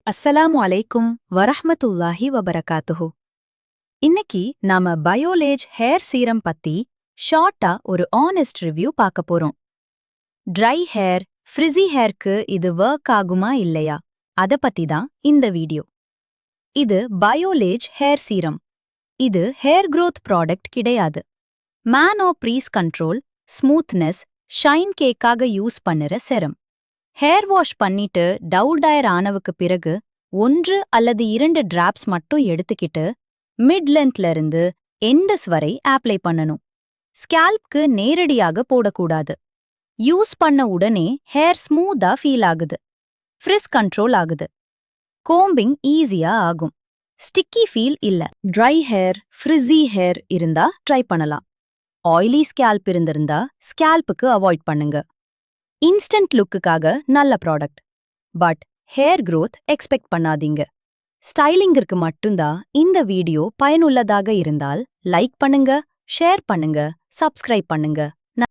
அஸ்ஸலாமு அலைக்கும் வரஹ்மத்துல்லாஹி வபரகாத்துஹு. இன்னைக்கு நாம பயோலேஜ் ஹேர் சீரம் பத்தி ஷார்ட்டா ஒரு ஆனஸ்ட் ரிவ்யூ பார்க்க போறோம். ட்ரை ஹேர், ஃப்ரிஸி ஹேர்க்கு இது ஒர்க் ஆகுமா இல்லையா அத பத்தி தான் இந்த வீடியோ. இது பயோலேஜ் ஹேர் சீரம். இது ஹேர் growth ப்ராடக்ட் கிடையாது. மேனோ ப்ரீஸ் கண்ட்ரோல், ஸ்மூத்னஸ், ஷைன் கேக்காக யூஸ் பண்ணுற செரம். ஹேர் வாஷ் பண்ணிட்டு டவுடயர் ஆனவுக்கு பிறகு 1 அல்லது 2 டிராப்ஸ் மட்டும் எடுத்துக்கிட்டு மிட் லென்த்ல இருந்து எண்டஸ் வரை அப்ளை பண்ணணும். ஸ்கேல்ப்க்கு நேரடியாக போடக்கூடாது. யூஸ் பண்ண உடனே ஹேர் ஸ்மூத்தா ஃபீல் ஆகுது. ஃப்ரிஸ் கண்ட்ரோல் ஆகுது. கோம்பிங் ஈஸியா ஆகும். ஸ்டிக்கி ஃபீல் இல்ல. ட்ரை ஹேர், ஃப்ரிஸி ஹேர் இருந்தா ட்ரை பண்ணலாம். ஆயிலி ஸ்கேல்ப் இருந்திருந்தா ஸ்கேல்ப்புக்கு அவாய்ட் பண்ணுங்க. இன்ஸ்டன்ட் லுக்குக்காக நல்ல product. But hair growth expect பண்ணாதீங்க. ஸ்டைலிங்கிற்கு மட்டும்தான் இந்த வீடியோ பயனுள்ளதாக இருந்தால் லைக் பண்ணுங்க, ஷேர் பண்ணுங்க, சப்ஸ்கிரைப் பண்ணுங்க.